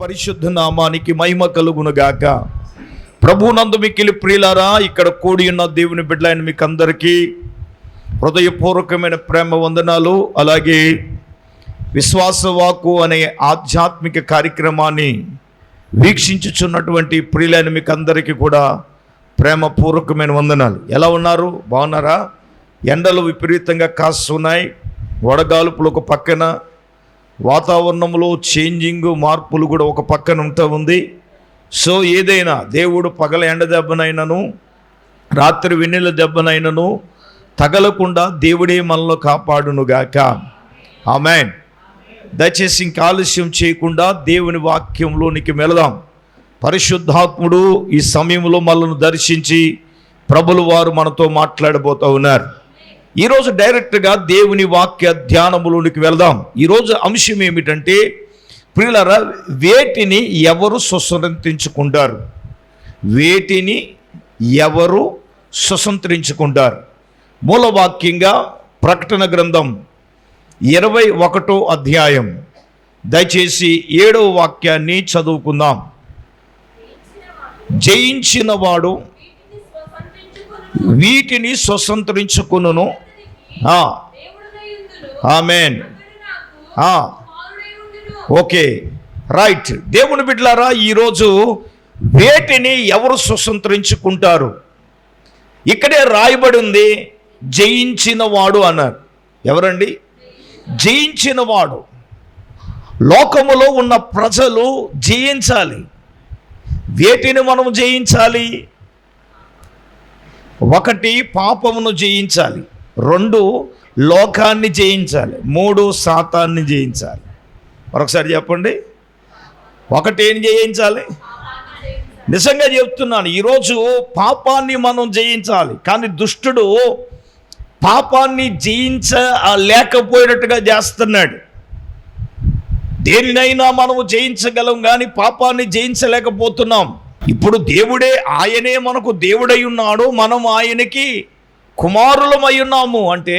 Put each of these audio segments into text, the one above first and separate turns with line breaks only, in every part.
పరిశుద్ధ నామానికి మహిమ కలుగునుగాక. ప్రభునందు మిక్కిలి ప్రియులారా, ఇక్కడ కూడి ఉన్న దేవుని బిడ్డలైన మీకు అందరికీ హృదయపూర్వకమైన ప్రేమ వందనాలు. అలాగే విశ్వాసవాకు అనే ఆధ్యాత్మిక కార్యక్రమాన్ని వీక్షించుచున్నటువంటి ప్రియులైన మీకు అందరికీ కూడా ప్రేమపూర్వకమైన వందనాలు. ఎలా ఉన్నారు? బాగున్నారా? ఎండలు విపరీతంగా కాస్తున్నాయి, వడగాలుపులు ఒక పక్కన, వాతావరణంలో మార్పులు కూడా ఒక పక్కన ఉంటూ ఉంది. సో ఏదైనా దేవుడు పగల ఎండ దెబ్బనైనను రాత్రి వెన్నెల దెబ్బనైనను తగలకుండా దేవుడే మనలో కాపాడునుగాక. ఆమేన్. దయచేసి ఇంకా ఆలస్యం చేయకుండా దేవుని వాక్యంలోనికి వెళదాం. పరిశుద్ధాత్ముడు ఈ సమయంలో మనల్ని దర్శించి ప్రభులు వారు మనతో మాట్లాడబోతూ ఉన్నారు. ఈరోజు డైరెక్ట్గా దేవుని వాక్య ధ్యానములోనికి వెళ్దాం. ఈరోజు అంశం ఏమిటంటే, ప్రియులారా, వేటిని ఎవరు స్వతంత్రించుకుంటారు? వేటిని ఎవరు స్వతంత్రించుకుంటారు? మూలవాక్యంగా ప్రకటన గ్రంథం 21వ అధ్యాయం, దయచేసి 7వ వాక్యాన్ని చదువుకుందాం. జయించిన వాడు వీటిని స్వతంత్రించుకొనును. ఆమేన్. Okay, right. దేవుని బిడ్డలారా, ఈరోజు వేటిని ఎవరు స్వతంత్రించుకుంటారు? ఇక్కడే రాయబడి ఉంది, జయించిన వాడు అన్నారు. ఎవరండి జయించిన వాడు? లోకములో ఉన్న ప్రజలు జయించాలి. వేటిని మనం జయించాలి? 1 పాపమును జయించాలి, 2 లోకాన్ని జయించాలి, 3 సాతాన్ని జయించాలి. మరొకసారి చెప్పండి. 1 ఏం జయించాలి? నిజంగా చెప్తున్నాను, ఈరోజు పాపాన్ని మనం జయించాలి. కానీ దుష్టుడు పాపాన్ని లేకపోయేటట్టుగా చేస్తున్నాడు. దేనినైనా మనము జయించగలం, కానీ పాపాన్ని జయించలేకపోతున్నాం. ఇప్పుడు దేవుడే, ఆయనే మనకు దేవుడై ఉన్నాడు, మనం ఆయనకి కుమారులమై ఉన్నాము. అంటే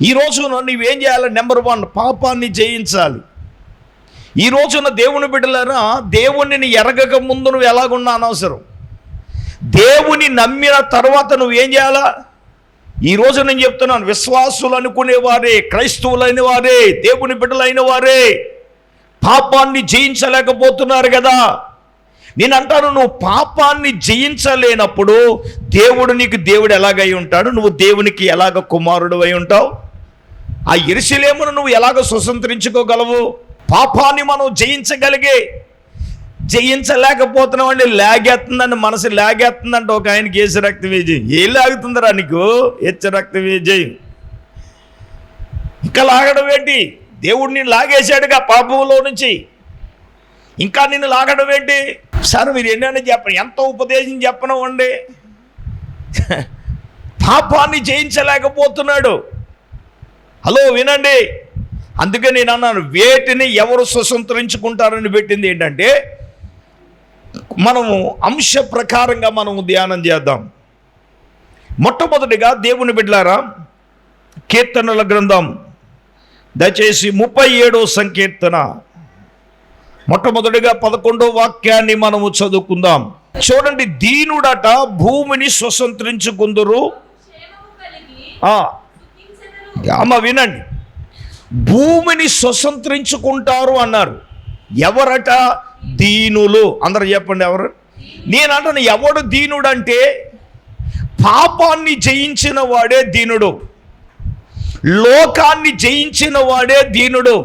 ఈ రోజున నీవేం చేయాలి? నెంబర్ 1, పాపాన్ని జయించాలి. ఈ రోజున దేవుని బిడ్డలారా, దేవుణ్ణి ఎరగక ముందు నువ్వు ఎలాగున్నా అనవసరం. దేవుని నమ్మిన తర్వాత నువ్వేం చేయాలా? ఈరోజు నేను చెప్తున్నాను, విశ్వాసులు అనుకునేవారే, క్రైస్తవులైన వారే, దేవుని బిడ్డలైన వారే పాపాన్ని జయించలేకపోతున్నారు కదా. నేను అంటాను, నువ్వు పాపాన్ని జయించలేనప్పుడు దేవుడు నీకు దేవుడు ఎలాగై ఉంటాడు? నువ్వు దేవునికి ఎలాగ కుమారుడు అయి ఉంటావు? ఆ యెరూషలేమును నువ్వు ఎలాగ స్వతంత్రించుకోగలవు? పాపాన్ని మనం జయించలేకపోతున్నాం అండి. లాగేస్తుందండి, మనసు లాగేస్తుందంటే ఒక ఆయనకి ఏసు రక్తం వేజేయి. ఏం లాగుతుందిరా నీకు? హెచ్చ రక్తం వేజేయి. ఇంకా లాగడం ఏంటి? దేవుడు నిన్ను లాగేశాడుగా పాపంలో నుంచి, ఇంకా నిన్ను లాగడం ఏంటి? సార్ మీరు ఎన్నైనా చెప్పండి, ఎంత ఉపదేశం చెప్పనివ్వండి, పాపాన్ని జయించలేకపోతున్నాడు. హలో వినండి. అందుకే నేను అన్నాను, వేటిని ఎవరు స్వతంత్రించుకుంటారని పెట్టింది ఏంటంటే, మనము అంశ ప్రకారంగా మనము ధ్యానం చేద్దాం. మొట్టమొదటిగా దేవుని బిడ్డలారా, కీర్తనల గ్రంథం దయచేసి 37వ సంకీర్తన మొట్టమొదటిగా 11వ వాక్యాన్ని మనము చదువుకుందాం. చూడండి, దీనుడట భూమిని స్వతంత్రించుకుందురు. అమ్మ వినండి, భూమిని స్వతంత్రించుకుంటారు అన్నారు. ఎవరట? దీనులు. అందరూ చెప్పండి, ఎవరు? నేను అంటాను, ఎవడు దీనుడు అంటే, పాపాన్ని జయించిన వాడే దీనుడు, లోకాన్ని జయించిన వాడే దీనుడు,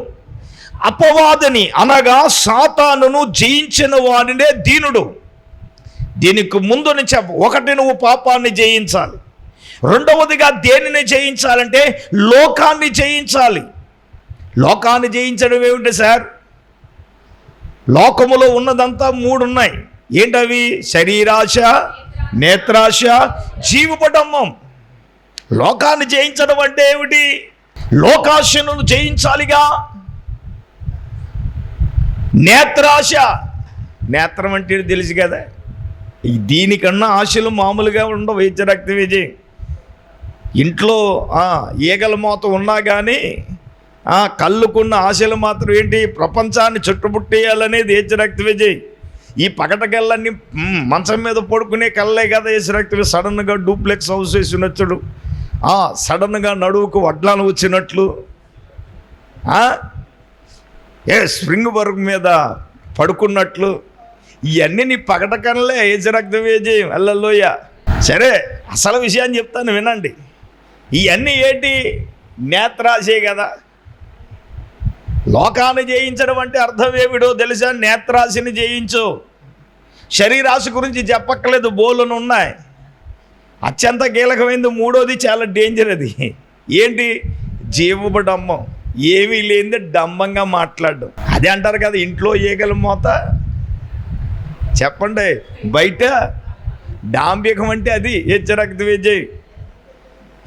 అపవాదిని అనగా సాతానును జయించిన వాడినే దీనుడు. దీనికి ముందు నుంచి 1 నువ్వు పాపాన్ని జయించాలి, 2వదిగా దేనిని జయించాలంటే లోకాన్ని జయించాలి. లోకాన్ని జయించడం ఏమిటి సార్? లోకములో ఉన్నదంతా 3 ఉన్నాయి. ఏంటవి? శరీరాశ, నేత్రాశ, జీవపడమ్మం. లోకాన్ని జయించడం అంటే ఏమిటి? లోకాశను జయించాలిగా. నేత్రాశ, నేత్రం అంటే తెలుసు కదా, దీనికన్నా ఆశలు మామూలుగా ఉండవు. హెచ్చ రక్తం విజయ్. ఇంట్లో ఈగల మోత ఉన్నా కానీ కళ్ళుకున్న ఆశలు మాత్రం ఏంటి? ప్రపంచాన్ని చుట్టుముట్టేయాలనేది ఏసురక్తమే. ఈ పగటకళ్ళన్నీ మంచం మీద పడుకునే కళ్ళే కదా ఏసురక్తమే. సడన్గా డూప్లెక్స్ హౌస్ వేసినప్పుడు, సడన్గా నడువుకు వడ్లాను వచ్చినట్లు, స్ప్రింగ్ వర్క్ మీద పడుకున్నట్లు, ఇవన్నీ నీ పగటకళ్ళే ఏసురక్తమే. అల్లలోయ. సరే, అసలు విషయాన్ని చెప్తాను వినండి. ఇవన్నీ ఏంటి? నేత్రాశే కదా. లోకాన్ని జయించడం అంటే అర్థం ఏమిటో తెలుసా? నేత్రాశని జయించు. శరీరాశ గురించి చెప్పక్కర్లేదు, బోలును ఉన్నాయి. అత్యంత కీలకమైనది మూడోది, చాలా డేంజర్. అది ఏంటి? జీవపు డంబం. ఏమీ లేనిదే డంబంగా మాట్లాడడం. అదే అంటారు కదా, ఇంట్లో ఈగల మోత. చెప్పండి, బయట డాంబికం అంటే అది ఏసురక్తమే.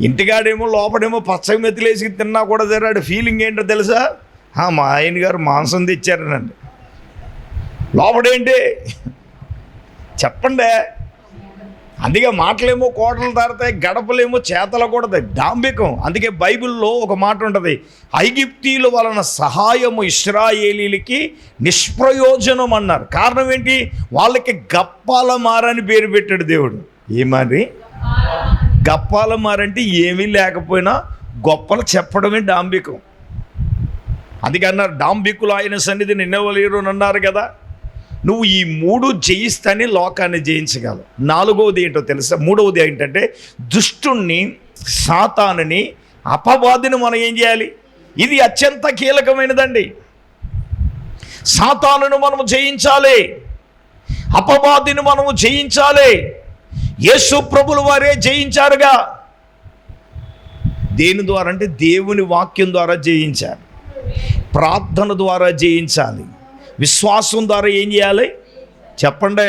ఇంటికాడేమో లోపడేమో పచ్చగా మెతులేసి తిన్నా కూడా జరాడు ఫీలింగ్ ఏంటో తెలుసా? మా ఆయన గారు మాంసం తెచ్చారనండి. లోపడేంటి చెప్పండి. అందుకే మాటలేమో కోటలు తారుతాయి, గడపలేమో చేతలు కూడతాయి. డాంబికం. అందుకే బైబిల్లో ఒక మాట ఉంటుంది, ఐగుప్తీయుల వలన సహాయము ఇశ్రాయేలీలకి నిష్ప్రయోజనం అన్నారు. కారణం ఏంటి? వాళ్ళకి గప్పాల మారని పేరు పెట్టాడు దేవుడు. ఏమని? గప్పాల మారంటే ఏమీ లేకపోయినా గొప్పలు చెప్పడమే డాంబికం. అందుకే అన్నారు, డాంబికులు ఆయన సన్నిధి నిన్నవలేరు అని అన్నారు కదా. నువ్వు ఈ మూడు జయిస్తేనే లోకాన్ని జయించగలవు. నాలుగవది ఏంటో తెలుసా? మూడవది ఏంటంటే దుష్టుణ్ణి, సాతానుని, అపవాదిని మనం ఏం చేయాలి? ఇది అత్యంత కీలకమైనదండి. సాతానును మనము జయించాలి, అపవాదిని మనము జయించాలి. యేసు ప్రభుల వారే జయించారుగా. దేని ద్వారా అంటే దేవుని వాక్యం ద్వారా జయించాలి, ప్రార్థన ద్వారా జయించాలి, విశ్వాసం ద్వారా ఏం చేయాలి చెప్పండి?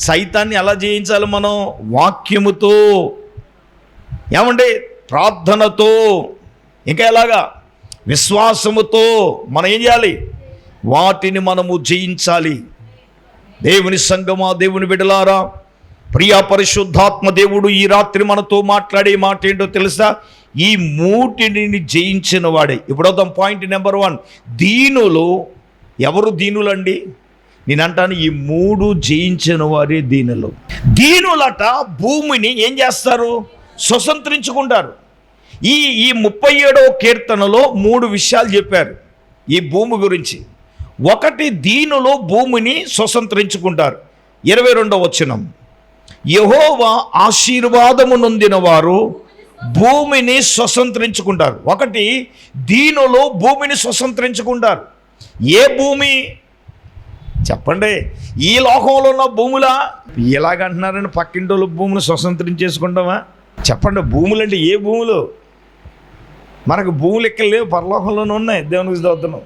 సైతాన్ని ఎలా జయించాలి మనం? వాక్యముతో, ఏమండి, ప్రార్థనతో, ఇంకా ఎలాగా? విశ్వాసముతో మనం ఏం చేయాలి? వాటిని మనము జయించాలి. దేవుని సంగమా, దేవుని బిడ్డలారా, ప్రియా పరిశుద్ధాత్మ దేవుడు ఈ రాత్రి మనతో మాట్లాడే మాట ఏంటో తెలుసా? ఈ మూటిని జయించిన వాడే. ఇప్పుడు వద్దాం పాయింట్ నెంబర్ 1. దీనులు. ఎవరు దీనులండి? నేనంటాను, ఈ మూడు జయించిన వారే దీనులు. దీనులట భూమిని ఏం చేస్తారు? స్వతంత్రించుకుంటారు. ఈ 37వ కీర్తనలో 3 విషయాలు చెప్పారు ఈ భూమి గురించి. ఒకటి, దీనులు భూమిని స్వతంత్రించుకుంటారు. 22వ వచనం, యెహోవా ఆశీర్వాదము నొందిన వారు భూమిని స్వతంత్రించుకుంటారు. ఒకటి, దీనులు భూమిని స్వతంత్రించుకుంటారు. ఏ భూమి చెప్పండి? ఈ లోకంలో ఉన్న భూములా? ఎలాగంటున్నారని పక్కింటోళ్ళు భూములు స్వతంత్రించేసుకుంటామా? చెప్పండి, భూములు అంటే ఏ భూములు? మనకు భూములు ఇక్కడ లేవు, పరలోకంలోనే ఉన్నాయి. దేవునికి స్తోత్రం.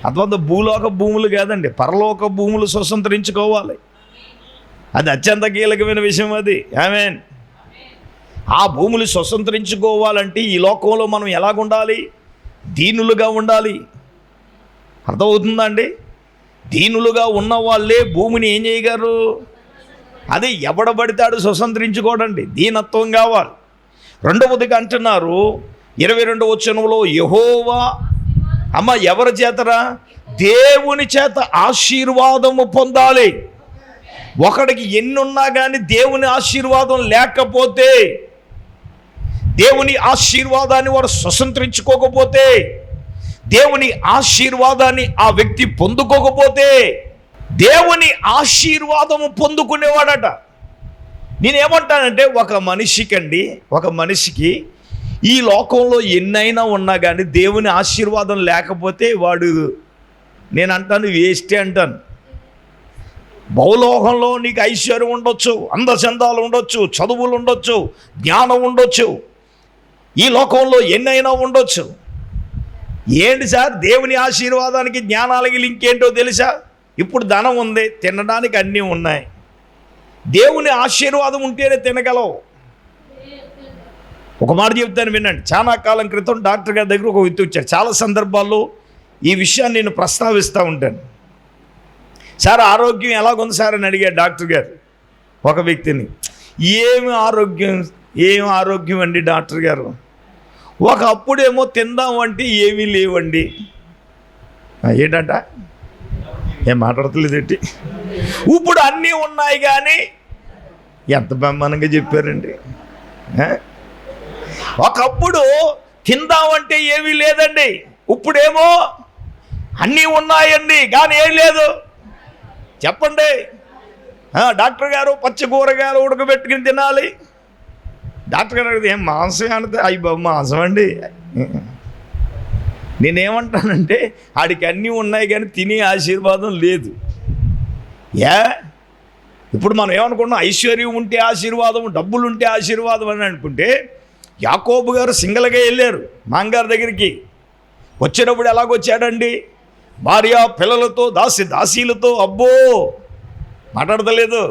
అథవా భూలోక భూములు కాదండి, పరలోక భూములు స్వతంత్రించుకోవాలి. అది అత్యంత కీలకమైన విషయం. అది ఆమేన్. ఆ భూములు స్వతంత్రించుకోవాలంటే ఈ లోకంలో మనం ఎలాగుండాలి? దీనులుగా ఉండాలి. అర్థమవుతుందా అండి? దీనులుగా ఉన్న వాళ్ళే భూమిని ఏం చేయగారు? అదే ఎవడబడితాడు స్వతంత్రించుకోడండి, దీనత్వం కావాలి. రెండవదిగా అంటున్నారు 22వ వచనంలో, యెహోవా ఎవరి చేతరా? దేవుని చేత ఆశీర్వాదము పొందాలి. ఒకడికి ఎన్నున్నా కానీ దేవుని ఆశీర్వాదం లేకపోతే, దేవుని ఆశీర్వాదాన్ని వాడు స్వతంత్రించుకోకపోతే, దేవుని ఆశీర్వాదాన్ని ఆ వ్యక్తి పొందుకోకపోతే, దేవుని ఆశీర్వాదము పొందుకునేవాడట. నేనేమంటానంటే, ఒక మనిషికి ఈ లోకంలో ఎన్నైనా ఉన్నా కానీ దేవుని ఆశీర్వాదం లేకపోతే వాడు, నేనంటాను, వేస్టే అంటాను. భౌలోకంలో నీకు ఐశ్వర్యం ఉండొచ్చు, అందచందాలు ఉండొచ్చు, చదువులు ఉండొచ్చు, జ్ఞానం ఉండొచ్చు, ఈ లోకంలో ఎన్నైనా ఉండొచ్చు. ఏంటి సార్ దేవుని ఆశీర్వాదానికి జ్ఞానాలకి లింక్ ఏంటో తెలుసా? ఇప్పుడు ధనం ఉంది, తినడానికి అన్నీ ఉన్నాయి. దేవుని ఆశీర్వాదం ఉంటేనే తినగలవు. ఒక మాట చెప్తాను వినండి. చాలా కాలం క్రితం డాక్టర్ గారి దగ్గర ఒక వ్యక్తి వచ్చారు. చాలా సందర్భాల్లో ఈ విషయాన్ని నేను ప్రస్తావిస్తూ ఉంటాను. సార్ ఆరోగ్యం ఎలాగుంది సార్ అని అడిగారు డాక్టర్ గారు ఒక వ్యక్తిని. ఏమి ఆరోగ్యం అండి డాక్టర్ గారు? ఒకప్పుడేమో తిందామంటే ఏమీ లేవండి. ఏంటంట ఏం మాట్లాడతలేదు ఏంటి? ఇప్పుడు అన్నీ ఉన్నాయి కానీ ఎంత బ్రహ్మాండంగా చెప్పారండి. ఒకప్పుడు తిందామంటే ఏమీ లేదండి, ఇప్పుడేమో అన్నీ ఉన్నాయండి కానీ ఏం లేదు. చెప్పండి, డాక్టర్ గారు పచ్చి కూరగాయలు ఉడకబెట్టుకుని తినాలి. డాక్టర్ గారు అడిగితే ఏం మాంసం అంటే అయ్యి బాబు మాంసం అండి. నేనేమంటానంటే ఆడికి అన్నీ ఉన్నాయి కానీ తినే ఆశీర్వాదం లేదు. ఇప్పుడు మనం ఏమనుకున్నాం, ఐశ్వర్యం ఉంటే ఆశీర్వాదం, డబ్బులు ఉంటే ఆశీర్వాదం అని అనుకుంటే, యాకోబు గారు సింగల్గా వెళ్ళారు మాంగారి దగ్గరికి. వచ్చేటప్పుడు ఎలాగొచ్చాడండి? భార్య పిల్లలతో, దాసీలతో. అబ్బో మాట్లాడతలేదు.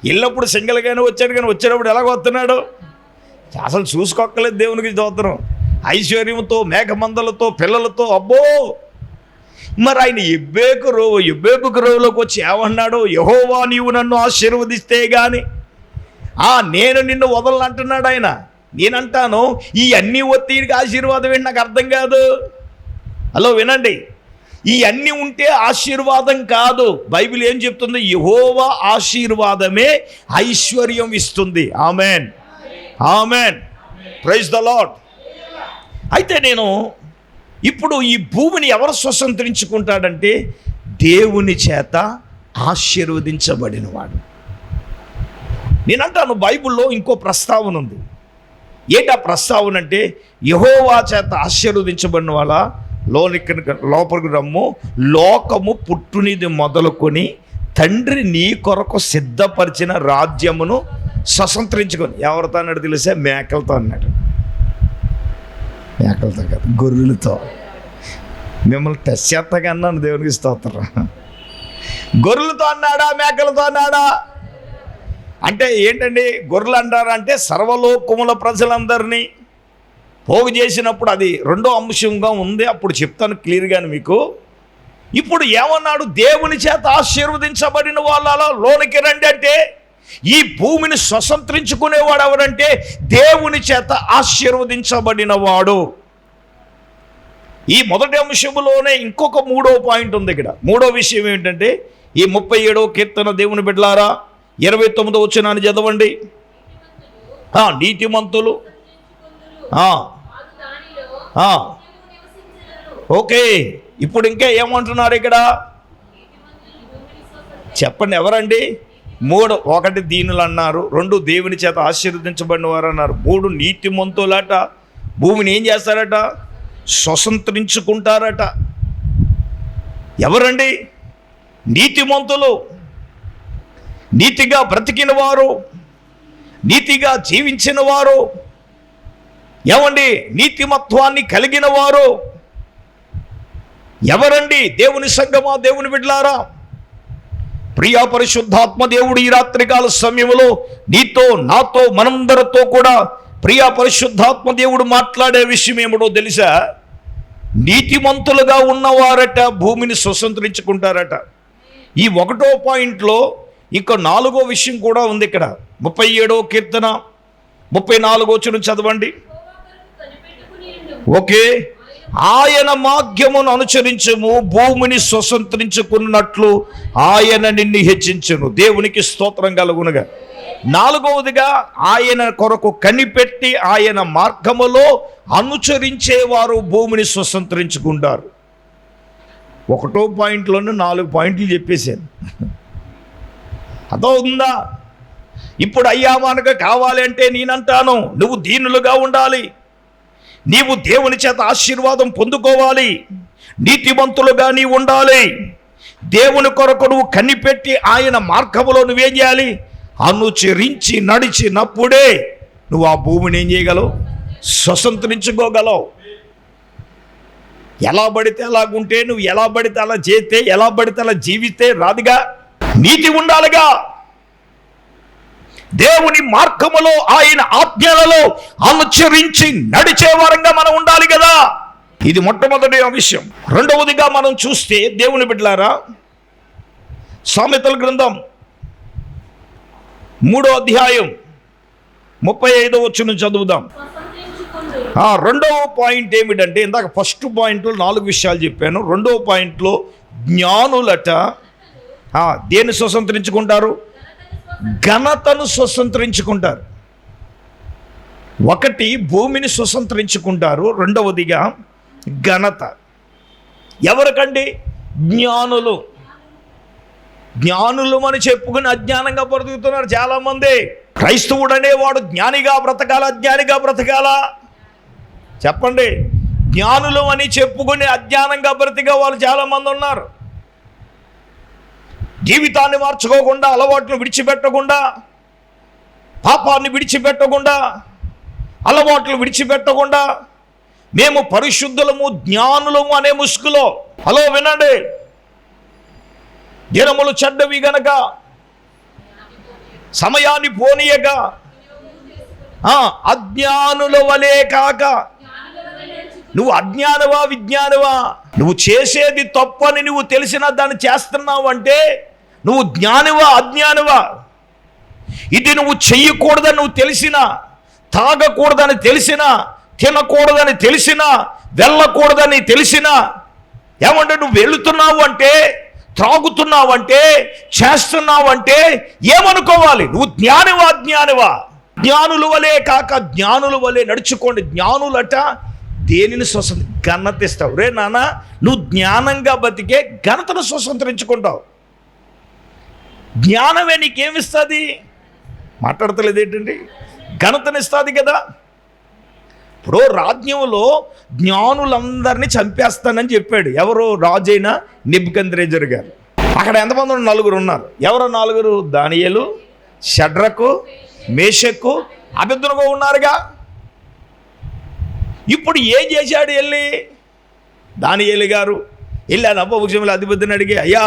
వెళ్ళినప్పుడు సింగల్గానే వచ్చాడు కానీ వచ్చేటప్పుడు ఎలాగ వస్తున్నాడు? అసలు చూసుకోక్కలేదు. దేవునికి స్తోత్రం. ఐశ్వర్యంతో, మేఘమందలతో, పిల్లలతో. అబ్బో మరి ఆయన ఎబ్బేకు రోవులోకి వచ్చి ఏమన్నాడు? యెహోవా నీవు నన్ను ఆశీర్వదిస్తే గాని నేను నిన్ను వదలను అంటున్నాడు ఆయన. నేనంటాను ఈ అన్నీ ఒత్తిడికి ఆశీర్వాదం ఏంటి నాకు అర్థం కాదు. హలో వినండి, ఈ అన్నీ ఉంటే ఆశీర్వాదం కాదు. బైబిల్ ఏం చెప్తుంది? యెహోవా ఆశీర్వాదమే ఐశ్వర్యం ఇస్తుంది. Amen, amen, praise the Lord. అయితే నేను ఇప్పుడు ఈ భూమిని ఎవరు స్వతంత్రించుకుంటాడంటే దేవుని చేత ఆశీర్వదించబడినవాడు. నేనంటాను బైబిల్లో ఇంకో ప్రస్తావన ఉంది. ఏంటి ఆ ప్రస్తావన అంటే, యెహోవా చేత ఆశీర్వదించబడిన వాళ్ళ లోపలికి రమ్ము, లోకము పుట్టునిది మొదలుకొని తండ్రి నీ కొరకు సిద్ధపరిచిన రాజ్యమును స్వతంత్రించుకొని. ఎవరితో అన్నాడు తెలుసా? మేకలతో అన్నాడు. మేకలతో కాదు, గొర్రెలతో. మిమ్మల్ని టెస్ట్ చేస్తాగా అన్నాను, దేవునికి స్తోత్రం. గొర్రెలతో అన్నాడా, మేకలతో అన్నాడా? అంటే ఏంటండి గొర్రెలు అంటారంటే సర్వలోకముల ప్రజలందరినీ పోగు చేసినప్పుడు అది రెండో అంశంగా ఉంది. అప్పుడు చెప్తాను క్లియర్గాను మీకు. ఇప్పుడు ఏమన్నాడు? దేవుని చేత ఆశీర్వదించబడిన వాళ్ళ లోనికి రండి అంటే, ఈ భూమిని స్వతంత్రించుకునేవాడు ఎవరంటే దేవుని చేత ఆశీర్వదించబడిన వాడు. ఈ మొదటి అంశములోనే ఇంకొక మూడో పాయింట్ ఉంది ఇక్కడ. మూడో విషయం ఏంటంటే, ఈ 37వ కీర్తన దేవుని బిడ్డలారా 29వ వచనాన్ని చదవండి. నీతిమంతులు ఓకే. ఇప్పుడు ఇంకా ఏమంటున్నారు ఇక్కడ చెప్పండి? ఎవరండి? 3, 1 దీనులు అన్నారు, 2 దేవుని చేత ఆశీర్వదించబడిన వారు అన్నారు, 3 నీతిమంతులట. భూమిని ఏం చేస్తారట? స్వతంత్రించుకుంటారట. ఎవరండి నీతిమంతులు? నీతిగా బ్రతికిన వారు, నీతిగా జీవించిన వారు. ఏమండి? నీతిమత్వాన్ని కలిగిన వారు ఎవరండి? దేవుని సంగమా, దేవుని బిడ్డలారా, ప్రియా పరిశుద్ధాత్మ దేవుడు ఈ రాత్రికాల సమయంలో నీతో, నాతో, మనందరితో కూడా ప్రియా పరిశుద్ధాత్మ దేవుడు మాట్లాడే విషయం ఏమిటో తెలుసా? నీతిమంతులుగా ఉన్నవారట భూమిని స్వతంత్రించుకుంటారట. ఈ 1వ పాయింట్లో ఇంకో 4వ విషయం కూడా ఉంది ఇక్కడ. 37వ కీర్తన 34వ వచనం చదవండి. ఓకే. ఆయన మార్గమును అనుసరించుము, భూమిని స్వతంత్రించుకున్నట్లు ఆయన నిన్ను హెచ్చించును. దేవునికి స్తోత్రం కలుగునుగా. 4వదిగా ఆయన కొరకు కనిపెట్టి ఆయన మార్గములో అనుసరించేవారు భూమిని స్వతంత్రించుకుంటారు. 1వ పాయింట్లోనే 4 పాయింట్లు చెప్పేశాను. అదవుతుందా? ఇప్పుడు అయ్యా మనకు కావాలి అంటే నేనంటాను, నువ్వు దీనులుగా ఉండాలి, నీవు దేవుని చేత ఆశీర్వాదం పొందుకోవాలి, నీతిమంతులుగా నీవు ఉండాలి. దేవుని కొరకు నువ్వు కనిపెట్టి ఆయన మార్గములో నువ్వేం చేయాలి? అనుసరించి నడిచినప్పుడే నువ్వు ఆ భూమిని ఏం చేయగలవు? స్వతంత్రించుకోగలవు. ఎలా పడితే అలాగుంటే, నువ్వు ఎలా పడితే అలా చేస్తే, ఎలా పడితే అలా జీవితే రాదుగా. నీతి ఉండాలిగా. దేవుని మార్గములో, ఆయన ఆజ్ఞలలో అనుసరించి నడిచే వారంగా మనం ఉండాలి కదా. ఇది మొట్టమొదటి విషయం. రెండవదిగా మనం చూస్తే దేవుని బిడ్డలారా, సామెతల గ్రంథం 3వ అధ్యాయం 35వ వచనం చదువుదాం. రెండవ పాయింట్ ఏమిటంటే, ఇందాక ఫస్ట్ పాయింట్లో 4 విషయాలు చెప్పాను. రెండవ పాయింట్లో జ్ఞానులట దేన్ని స్వతంత్రించుకుంటారు? ఘనతను స్వతంత్రించుకుంటారు. ఒకటి భూమిని స్వతంత్రించుకుంటారు, రెండవదిగా ఘనత. ఎవరికండి? జ్ఞానులు. జ్ఞానులు అని చెప్పుకుని అజ్ఞానంగా బ్రతుకుతున్నారు చాలామంది. క్రైస్తవుడు అనేవాడు జ్ఞానిగా బ్రతకాలా, అజ్ఞానిగా బ్రతకాలా? చెప్పండి. జ్ఞానులు అని చెప్పుకుని అజ్ఞానంగా బ్రతికే వాళ్ళు చాలామంది ఉన్నారు. జీవితాన్ని మార్చుకోకుండా, అలవాట్లు విడిచిపెట్టకుండా, పాపాన్ని విడిచిపెట్టకుండా, అలవాట్లు విడిచిపెట్టకుండా, మేము పరిశుద్ధులము జ్ఞానులము అనే ముసుగులో, హలో వినండి, దినములు చెడ్డవి గనక సమయాన్ని పోనీయక అజ్ఞానుల వలే కాక, నువ్వు అజ్ఞానవా విజ్ఞానవా? నువ్వు చేసేది తప్పని నువ్వు తెలిసినా దాన్ని చేస్తున్నావు అంటే నువ్వు జ్ఞానివా అజ్ఞానవా? ఇది నువ్వు చెయ్యకూడదని నువ్వు తెలిసినా, తాగకూడదని తెలిసినా, తినకూడదని తెలిసినా, వెళ్ళకూడదని తెలిసినా, ఏమంటే నువ్వు వెళుతున్నావు అంటే, త్రాగుతున్నావు అంటే, చేస్తున్నావు అంటే ఏమనుకోవాలి? నువ్వు జ్ఞానివా అజ్ఞానివా? జ్ఞానుల వలే కాక జ్ఞానుల వలే నడుచుకోండి. జ్ఞానులట దేనిని ఘనత ఇస్తావు. రే నాన్న, నువ్వు జ్ఞానంగా బతికే ఘనతను స్వతంత్రించుకుంటావు. జ్ఞానమే నీకేమిస్తుంది? మాట్లాడతలేదు ఏంటండి? ఘనతనిస్తుంది కదా. ఇప్పుడు రాజ్యంలో జ్ఞానులందరినీ చంపేస్తానని చెప్పాడు. ఎవరు? రాజైన నెబుకద్నెజరు గారు. అక్కడ ఎంతమంది ఉన్నారు? 4 ఉన్నారు. ఎవరో 4? దానియేలు, షడ్రకు, మేషకు, అబేద్నెగో ఉన్నారుగా. ఇప్పుడు ఏం చేశాడు? వెళ్ళి దానియేలు గారు వెళ్ళి ఆ నపుంసకుల అధిపతిని అడిగి, అయ్యా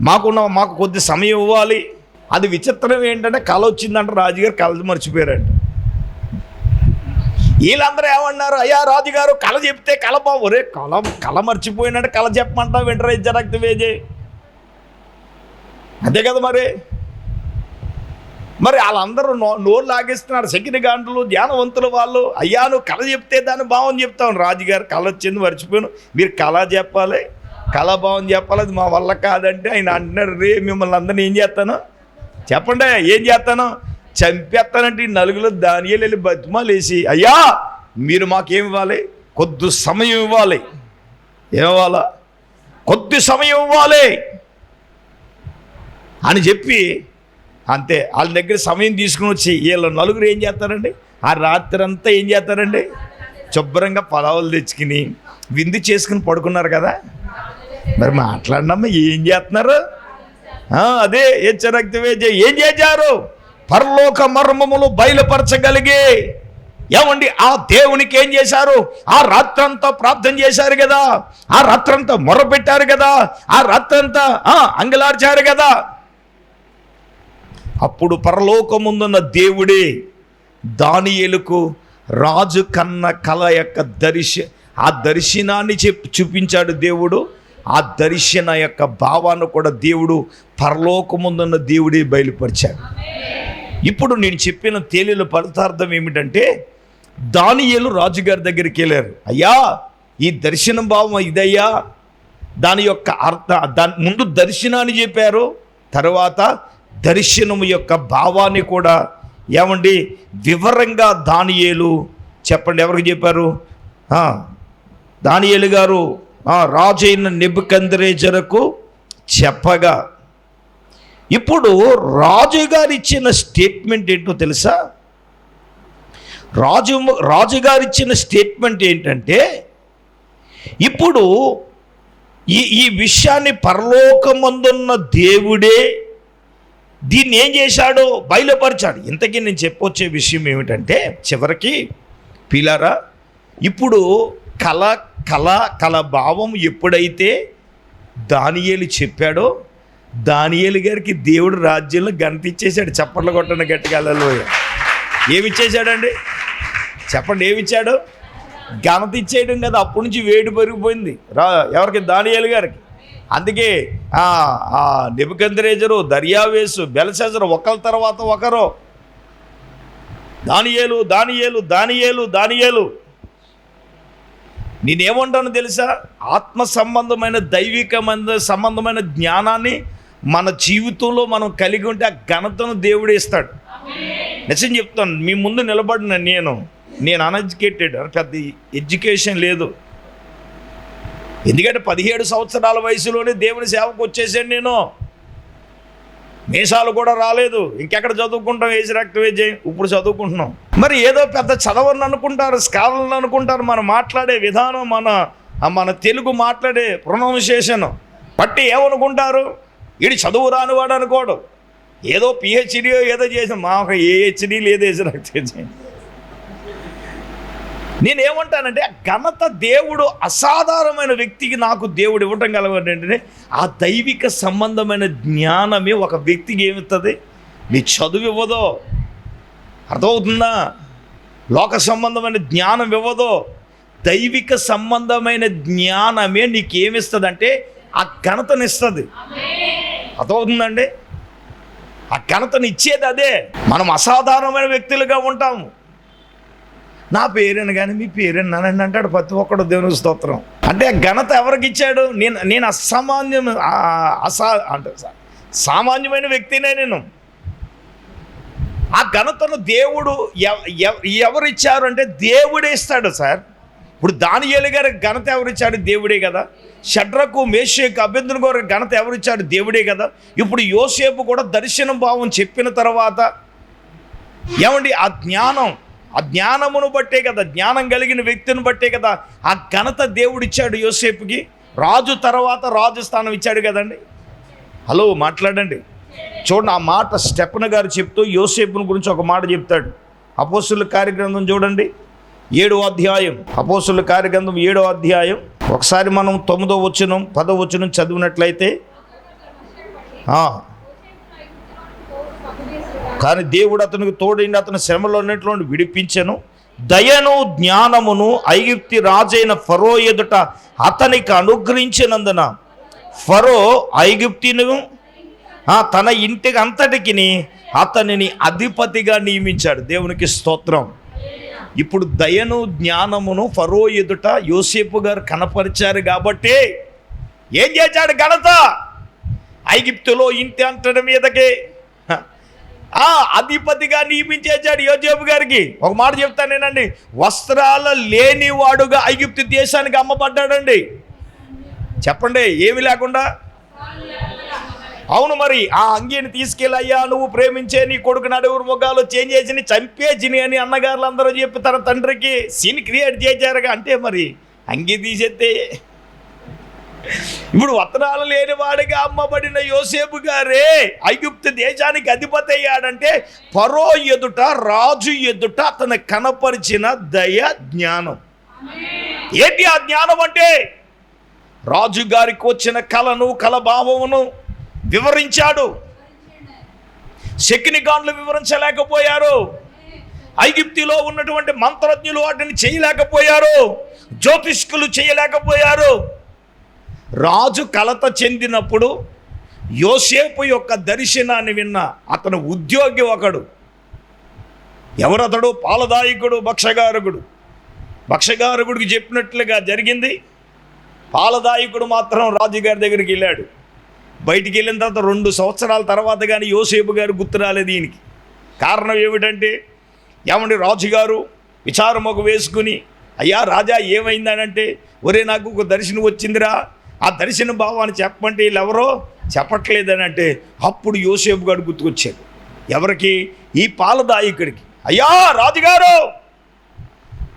మాకు కొద్ది సమయం ఇవ్వాలి. అది విచిత్రం ఏంటంటే, కళ వచ్చిందంటే రాజుగారు కళ మర్చిపోయారంట. వీళ్ళందరూ ఏమన్నారు? అయ్యా రాజుగారు కళ చెప్తే కళ బాబు, రే కళ మర్చిపోయినట్టు కళ చెప్పమంటా వెంటనే జరక్తవేజే. అంతే కదా మరి వాళ్ళందరూ నోరు లాగేస్తున్నారు. సెకిని గాండ్లు, ధ్యానవంతులు వాళ్ళు. అయ్యా నువ్వు కళ చెప్తే దాన్ని బాగుంది చెప్తాను. రాజుగారు కళ వచ్చింది మర్చిపోయాను, మీరు కళ చెప్పాలి, కళ బాగుంది చెప్పాలి, అది మా వల్ల కాదంటే ఆయన అంటున్నారు, రే మిమ్మల్ని అందరినీ ఏం చేస్తాను చెప్పండి, ఏం చేస్తాను? చంపేస్తానంటే ఈ 4 దానియేలు వెళ్ళి బతిమాలేసి, అయ్యా మీరు మాకేమి ఇవ్వాలి? కొద్ది సమయం ఇవ్వాలి. ఏమివ్వాలా? కొద్ది సమయం ఇవ్వాలి అని చెప్పి, అంతే వాళ్ళ దగ్గర సమయం తీసుకుని వచ్చి వీళ్ళు 4 ఏం చేస్తారండి? ఆ రాత్రి అంతా ఏం చేస్తారండి? శుభ్రంగా పలావులు తెచ్చుకుని విందు చేసుకుని పడుకున్నారు కదా. మరి మాట్లాడినమ్మా ఏం చేస్తున్నారు? అదే హెచ్చరక్తవేజ ఏం చేశారు? పరలోక మర్మములు బయలుపరచగలిగే, ఏమండి ఆ దేవునికి ఏం చేశారు? ఆ రాత్రంతా ప్రార్థన చేశారు కదా, ఆ రాత్రంతా మొరపెట్టారు కదా, ఆ రాత్రంతా అంగలార్చారు కదా. అప్పుడు పరలోకముందున్న దేవుడే దానియేలుకు రాజు కన్న కళ యొక్క ఆ దర్శనాన్ని చూపించాడు దేవుడు. ఆ దర్శన యొక్క భావాన్ని కూడా దేవుడు పరలోకముందున్న దేవుడే బయలుపరిచాడు. ఇప్పుడు నేను చెప్పిన తేలిన పదార్థం ఏమిటంటే, దానియేలు రాజుగారి దగ్గరికి వెళ్ళారు. అయ్యా ఈ దర్శనం భావం ఇదయ్యా, దాని యొక్క దాని ముందు దర్శనాన్ని చెప్పారు, తర్వాత దర్శనం యొక్క భావాన్ని కూడా ఏమండి వివరంగా దానియేలు చెప్పండి ఎవరికి చెప్పారు? దానియేలు గారు రాజైన నెబుకద్నెజరుకు చెప్పగా, ఇప్పుడు రాజుగారు ఇచ్చిన స్టేట్మెంట్ ఏంటో తెలుసా? రాజుగారు ఇచ్చిన స్టేట్మెంట్ ఏంటంటే, ఇప్పుడు ఈ విషయాన్ని పరలోకమందున్న దేవుడే దీన్ని ఏం చేశాడో బయలుపరిచాడు. ఇంతకీ నేను చెప్పొచ్చే విషయం ఏమిటంటే, చివరికి పిల్లరా, ఇప్పుడు కళ భావం ఎప్పుడైతే దానియేలు చెప్పాడో, దానియేలు గారికి దేవుడు రాజ్యంలో ఘనత ఇచ్చేశాడు. చప్పట్లు కొట్టండి గట్టిగా. హల్లెలూయా. ఏమిచ్చేశాడండి చెప్పండి? ఏమిచ్చాడు? ఘనత ఇచ్చేయడం కదా. అప్పటి నుంచి వేడి పెరిగిపోయింది ఎవరికి? దానియేలు గారికి. అందుకే నెబుకద్నెజరు, దర్యావేసు, బెల్షస్సరు ఒకరి తర్వాత ఒకరు దానియేలు దానియేలు దానియేలు దానియేలు నేనేమంటాను తెలుసా? ఆత్మ సంబంధమైన దైవికమైన సంబంధమైన జ్ఞానాన్ని మన జీవితంలో మనం కలిగి ఉంటే ఆ ఘనతను దేవుడు ఇస్తాడు. నిజం చెప్తాను, మీ ముందు నిలబడిన నేను అన్ఎడ్యుకేటెడ్, పెద్ద ఎడ్యుకేషన్ లేదు. ఎందుకంటే 17 సంవత్సరాల వయసులోనే దేవుని సేవకు వచ్చేసాను నేను. మీసాలు కూడా రాలేదు. ఇంకెక్కడ చదువుకుంటాం? ఏజ్ రక్తవేజ్ ఇప్పుడు చదువుకుంటున్నాం. మరి ఏదో పెద్ద చదవని అనుకుంటారు, స్కాలర్లు అనుకుంటారు. మనం మాట్లాడే విధానం, మన తెలుగు మాట్లాడే ప్రొనౌన్సియేషన్ బట్టి ఏమనుకుంటారు? వీడి చదువు రానివాడు అనుకోడు. ఏదో పిహెచ్డీ ఏదో చేసిన, మాకు ఏ హెచ్డీ లేదు, ఏజ్ రక్తవేజ్. నేనేమంటానంటే ఆ ఘనత దేవుడు అసాధారణమైన వ్యక్తికి నాకు దేవుడు ఇవ్వటం కలగంటే ఆ దైవిక సంబంధమైన జ్ఞానమే ఒక వ్యక్తికి ఏమిస్తుంది? నీ చదువు ఇవ్వదో, అర్థమవుతుందా? లోక సంబంధమైన జ్ఞానం ఇవ్వదో, దైవిక సంబంధమైన జ్ఞానమే నీకేమిస్తుంది? ఆ ఘనతనిస్తుంది. అర్థమవుతుందండి? ఆ ఘనతని ఇచ్చేది అదే. మనం అసాధారణమైన వ్యక్తులుగా ఉంటాము. నా పేరేను కానీ మీ పేరేనానండి అంటాడు ప్రతి ఒక్కడు. దేవుని స్తోత్రం. అంటే ఘనత ఎవరికి ఇచ్చాడు? నేను అంటే సామాన్యమైన వ్యక్తినే నేను. ఆ ఘనతను దేవుడు ఎవరిచ్చారు అంటే దేవుడే ఇస్తాడు సార్. ఇప్పుడు దానియేలు గారికి ఘనత ఎవరిచ్చాడు? దేవుడే కదా. షడ్రకు, మేషకు, అబేద్నెగో గారికి ఘనత ఎవరిచ్చాడు? దేవుడే కదా. ఇప్పుడు యోసేపు కూడా దర్శనం భావం చెప్పిన తర్వాత ఏమండి ఆ జ్ఞానమును బట్టే కదా, జ్ఞానం కలిగిన వ్యక్తిని బట్టే కదా ఆ ఘనత దేవుడిచ్చాడు యోసేపుకి. రాజు తర్వాత రాజు స్థానం ఇచ్చాడు కదండి. హలో, మాట్లాడండి. చూడండి, ఆ మాట స్టెఫెను గారు చెప్తూ యోసేపుని గురించి ఒక మాట చెప్తాడు. అపోస్తలుల కార్యగ్రంథం చూడండి, 7వ అధ్యాయం. అపోస్తలుల కార్యగ్రంథం 7వ అధ్యాయం. ఒకసారి మనం 9వ వచనం 10వ వచనం చదివినట్లయితే, కానీ దేవుడు అతనికి తోడైండి, అతని శ్రమలో ఉన్నటువంటి విడిపించెను. దయను జ్ఞానమును ఐగుప్తి రాజైన ఫరో ఎదుట అతనికి అనుగ్రహించినందున ఫరో ఐగుప్తిను తన ఇంటికి అంతటికి అతనిని అధిపతిగా నియమించాడు. దేవునికి స్తోత్రం. ఇప్పుడు దయను జ్ఞానమును ఫరో ఎదుట యోసేపు గారు కనపరిచారు కాబట్టి ఏం చేశాడు? ఘనత ఐగుప్తులో ఇంటి అంతటి మీదకి అధిపతిగా నియమించేశాడు యోసేపు గారికి. ఒక మాట చెప్తానేనండి, వస్త్రాల లేనివాడుగా ఐగుప్తు దేశానికి అమ్మబడ్డాడండి. చెప్పండి, ఏమి లేకుండా. అవును, మరి ఆ అంగీని తీసుకెళ్ళయ్యా, నువ్వు ప్రేమించే నీ కొడుకు నడుగురు మొగాలు చేంజ్ చేసి చంపేసిని అని అన్నగారులు అందరూ చెప్పి తన తండ్రికి సీన్ క్రియేట్ చేశారుగా. అంటే మరి అంగీ తీసేస్తే ఇప్పుడు వస్త్రాలు లేనివాడిగా అమ్మబడిన యోసేపు గారే ఐగుప్తు దేశానికి అధిపతి అయ్యాడంటే ఫరో ఎదుట, రాజు ఎదుట అతను కనపరిచిన దయ, జ్ఞానం. ఏంటి ఆ జ్ఞానం అంటే? రాజు గారికి వచ్చిన కల భావమును వివరించాడు. శకునిగాన్లు వివరించలేకపోయారు. ఐగుప్తులో ఉన్నటువంటి మంత్రజ్ఞులు వాటిని చేయలేకపోయారు. జ్యోతిష్కులు చేయలేకపోయారు. రాజు కలత చెందినప్పుడు యోసేపు యొక్క దర్శనాన్ని విన్న అతను ఉద్యోగి ఒకడు. ఎవరతడు? పాలదాయకుడు, భక్షగారకుడికి చెప్పినట్లుగా జరిగింది. పాలదాయకుడు మాత్రం రాజుగారి దగ్గరికి వెళ్ళాడు. బయటికి వెళ్ళిన తర్వాత 2 సంవత్సరాల తర్వాత కానీ యోసేపు గారు గుర్తు రాలేదు ఈయనకి. కారణం ఏమిటంటే, ఏమండి రాజుగారు విచారమొక వేసుకుని, అయ్యా రాజా ఏమైందనంటే, ఒరే నాకు ఒక దర్శనం వచ్చిందిరా, ఆ దర్శన భావాన్ని చెప్పమంటే వీళ్ళెవరో చెప్పట్లేదని అంటే, అప్పుడు యోసేపు గారు గుర్తుకొచ్చాడు. ఎవరికి? ఈ పాలదాయకుడికి. అయ్యా రాజుగారు,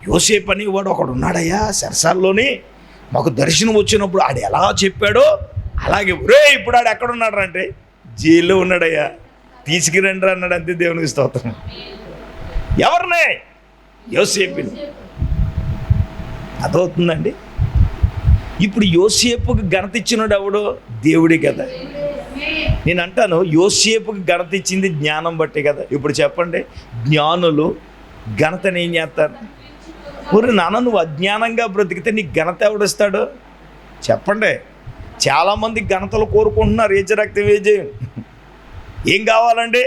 యోసేపు అని వాడు ఒకడు ఉన్నాడయ్యా సెరసాల్లోని, మాకు దర్శనం వచ్చినప్పుడు ఆడు ఎలా చెప్పాడో అలాగే. ఒరే ఇప్పుడు ఆడు ఎక్కడున్నాడు అంటే, జైల్లో ఉన్నాడయ్యా, తీసుకురండి అన్నాడు. అంతే. దేవునికి స్తోత్రం. ఎవరినే? యోసేపుని. అదవుతుందండి. ఇప్పుడు యోసేపుకి ఘనత ఇచ్చినాడు ఎవడో? దేవుడే కదా. నేను అంటాను, యోసేపుకి ఘనత ఇచ్చింది జ్ఞానం బట్టే కదా. ఇప్పుడు చెప్పండి, జ్ఞానులు ఘనతని ఏం చేస్తారు? ఊరు నాన్న, నువ్వు అజ్ఞానంగా బ్రతికితే నీకు ఘనత ఎవడిస్తాడు? చెప్పండి. చాలామంది ఘనతలు కోరుకుంటున్నారు. ఏజ్ రక్తవేజ్. ఏం కావాలండి?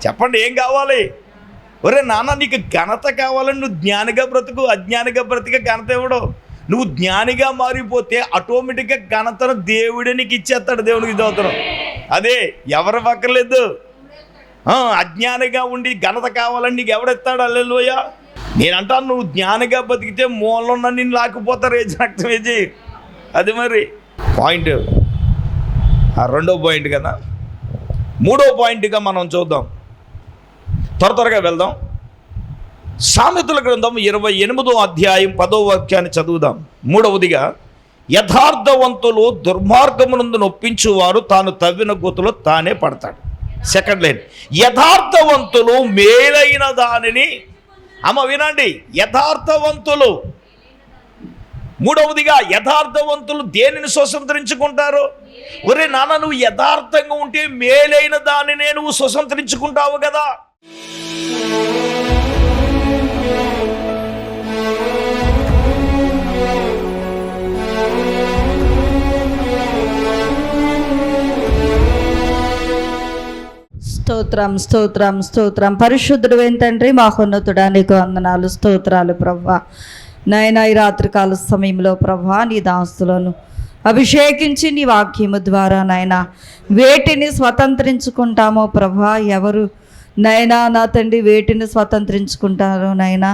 చెప్పండి, ఏం కావాలి? ఒరే నాన్న, నీకు ఘనత కావాలని నువ్వు జ్ఞానిగా బ్రతుకు, అజ్ఞానిగా బ్రతిక ఘనత ఇవ్వడం. నువ్వు జ్ఞానిగా మారిపోతే ఆటోమేటిక్గా ఘనతను దేవుడే నీకు ఇచ్చేస్తాడు. దేవునికి దోతరం అదే, ఎవరు పక్కర్లేదు. అజ్ఞానిగా ఉండి ఘనత కావాలని నీకు ఎవడెత్తాడు? హల్లెలూయా. నేనంటాను, నువ్వు జ్ఞానిగా బతికితే మూలంలో నిన్ను లాక్కుపోతారు, ఏజ్ రక్తం ఏజీ. అది మరి పాయింట్. రెండో పాయింట్ కదా. మూడో పాయింట్గా మనం చూద్దాం, త్వరగా వెళ్దాం. సామెతల గ్రంథం 28వ అధ్యాయం 10వ వాక్యాన్ని చదువుదాం. మూడవదిగా, యథార్థవంతులు దుర్మార్గమునందు నొప్పించువారు తాను తవ్విన గోతులో తానే పడతాడు. సెకండ్ లైన్, యథార్థవంతులు మేలైన దానిని, వినండి, యథార్థవంతులు. మూడవదిగా, యథార్థవంతులు దేనిని స్వతంత్రించుకుంటారు? ఒరే నాన్న, నువ్వు యథార్థంగా ఉంటే మేలైన దానినే నువ్వు స్వతంత్రించుకుంటావు కదా.
స్తోత్రం స్తోత్రం స్తోత్రం. పరిశుద్ధుడు తండ్రి, మహోన్నతుడా, నీకు వందనాలు, స్తోత్రాలు ప్రభా. నాయనా, ఈ రాత్రికాల సమయంలో ప్రభా నీ దాసులను అభిషేకించి నీ వాక్యము ద్వారా నాయనా వేటిని స్వతంత్రించుకుంటామో ప్రభా, ఎవరు నైనా నా తండ్రి వేటిని స్వతంత్రించుకుంటారో నైనా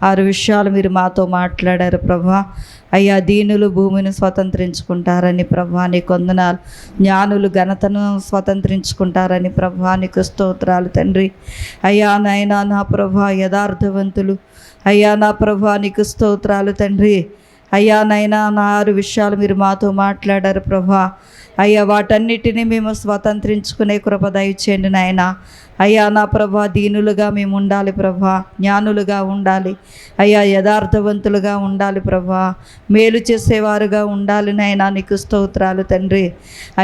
6 విషయాలు మీరు మాతో మాట్లాడారు ప్రభా. అయ్యా, దీనులు భూమిని స్వతంత్రించుకుంటారని ప్రభా నీకు వందనాలు. జ్ఞానులు ఘనతను స్వతంత్రించుకుంటారని ప్రభా నీకు స్తోత్రాలు తండ్రి. అయ్యా నాయనా, నా ప్రభా యథార్థవంతులు, అయ్యా నా ప్రభా నీకు స్తోత్రాలు తండ్రి. అయ్యా నైనా, నా 6 విషయాలు మీరు మాతో మాట్లాడారు ప్రభా. అయ్యా, వాటన్నిటినీ మేము స్వతంత్రించుకునే కృప దయచేయండి నాయనా. అయ్యా నా ప్రభా, దీనులుగా మేము ఉండాలి ప్రభా, జ్ఞానులుగా ఉండాలి అయ్యా, యథార్థవంతులుగా ఉండాలి ప్రభా, మేలు చేసేవారుగా ఉండాలి నాయనా. నీకు స్తోత్రాలు తండ్రి.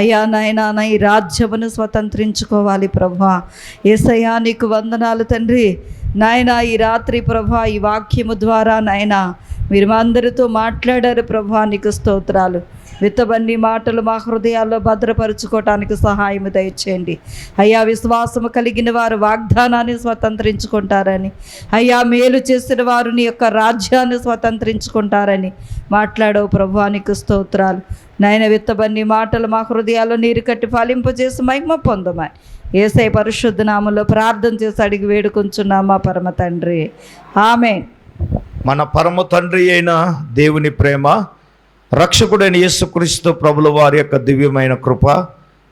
అయ్యా నాయనా, నా ఈ రాజ్యమును స్వతంత్రించుకోవాలి ప్రభా. యేసయ్యా నీకు వందనాలు తండ్రి. నాయనా, ఈ రాత్రి ప్రభా ఈ వాక్యము ద్వారా నాయనా మీరు మా అందరితో మాట్లాడారు ప్రభా నీకు స్తోత్రాలు. విత్తబన్ని మాటలు మా హృదయాల్లో భద్రపరుచుకోవటానికి సహాయం దయచేయండి అయ్యా. విశ్వాసము కలిగిన వారు వాగ్దానాన్ని స్వతంత్రించుకుంటారని, అయ్యా మేలు చేసిన వారు నీ యొక్క రాజ్యాన్ని స్వతంత్రించుకుంటారని మాట్లాడవు ప్రభా నీకు స్తోత్రాలు. నాయన, విత్తబన్ని మాటలు మా హృదయాల్లో నీరు కట్టి ఫలింపజేసి మహిమ పొందమని యేసయ్య పరిశుద్ధ నామములో ప్రార్థన చేసి అడిగి వేడుకొంచున్నామా పరమ తండ్రి, ఆమేన్.
మన పరమ తండ్రి అయిన దేవుని ప్రేమ, రక్షకుడైన యేసుక్రీస్తు ప్రభుల వారి యొక్క దివ్యమైన కృప,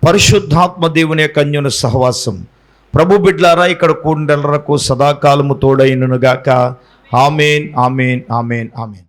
పరిశుద్ధాత్మ దేవుని యొక్క అన్యోన్య సహవాసం ప్రభు బిడ్డలారా ఇక్కడ కూడినెల్లరకు సదాకాలము తోడైననుగాక. ఆమేన్, ఆమేన్, ఆమేన్, ఆమేన్.